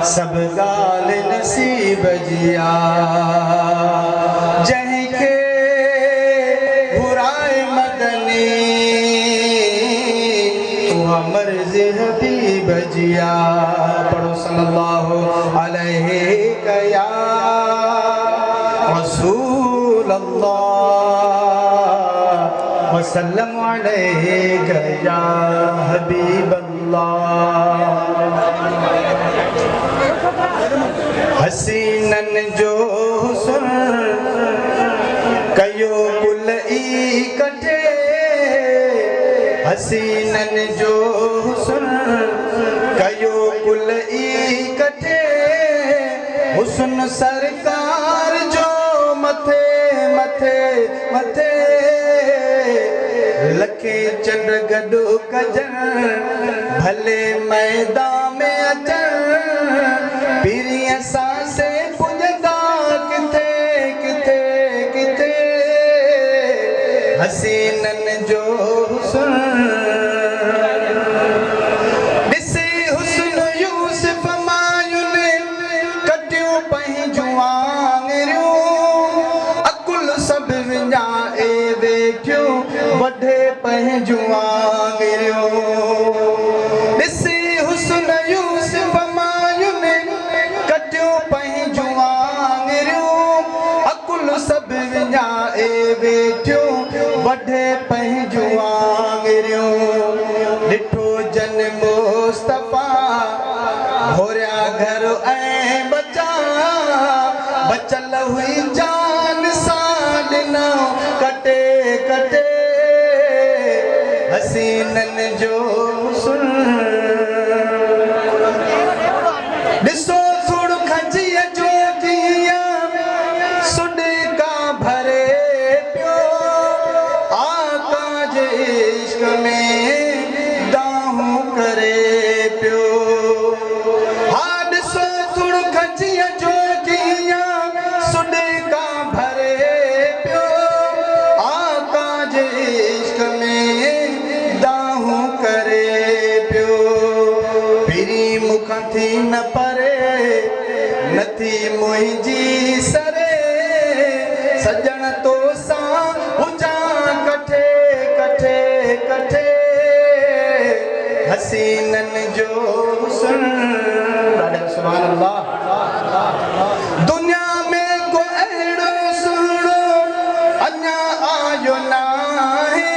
सब गाल नसीब जिया जंहिंखे घुराए मदनी उहा मर्ज़ हबीब जिया। पढ़ो सल्लल्लाहु अलैहि या रसूल अल्लाह वसल्लम अलैहि या हबीब हसीनन जो हुस्न कयो कुल ई कटे हसीनन जो हुस्न कयो कुल ई कटे हुस्न सरकार जो मथे मथे मथे लखे चंड गॾु कजन भले मैदान में अचन पीरीअ सां से पुॼंदा किथे किथे किथे हसीनन जो हुस्न ॾिसी हुस्न यूसुफ मायुन कटियूं पंहिंजूं आङिरियूं अकुल सभु विञाए वेठियूं वढे पंहिंजूं आङिरियूं ॾिसी हुस्न यूसुफ मायुन कटियूं पंहिंजूं आङिरियूं अकुल सभु विञाए वेठियूं वढे पंहिंजूं आङिरियूं ॾिठो जन मुस्तफ़ा घोरिया घर ऐं बचा बचल हुई जान सां ॾिनो कटे कटे हसीनन जो हुस्न ॾिसो सुड़ खंजीअ जो कीअं सुॾका भरे पियो आका जे इश्क में दाहूं करे पियो हा ॾिसो सुड़ खंजीअ जो कीअं सुॾका भरे पियो आका जे इश्क में दाहूं करे पियो पीरी मुखां थी न परे नथी मुंहिंजी सरे सजण तो सां हुजां कठे कठे कठे हसीनन जो हुस्न सुभान अल्लाह दुनिया में को अहिड़ो सुहिणो अञा आयो नाहे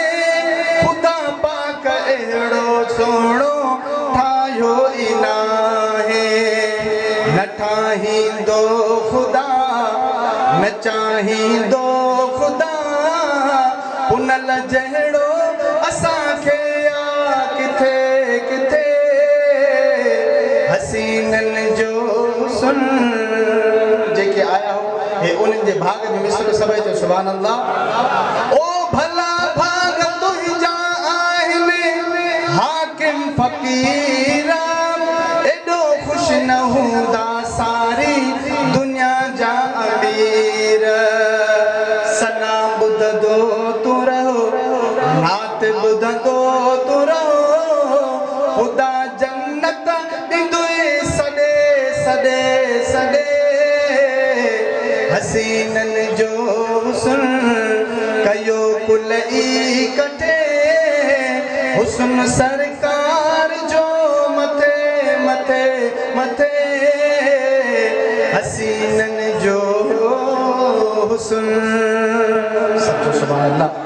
ख़ुदा पाक अहिड़ो सुहिणो ठाहियो ई नाहे न ठाहींदो ख़ुदा न चाहींदो ख़ुदा पुनल जहिड़ो असांखे आ किथे किथे हसीनन जो हुस्न जेके आया हो हे उन्हनि जे भाग में मिसर सभई जो सुभान अल्लाह ओ भला भाग तुंहिंजा आहिनि हाकिम फ़क़ीर एॾो ख़ुशि न हूंदा सारी दुनिया जा अमीर सना ॿुधंदो तूं रहो नात ॿुधंदो तूं रहो ख़ुदा जन्नत ॾींदुई सॾे सॾे सॾे हसीनन जो हुस्न कयो कुल ई कटे हुस्न सरकार जो मथे मथे मथे हसीनन जो हुस्न सुभान अल्लाह।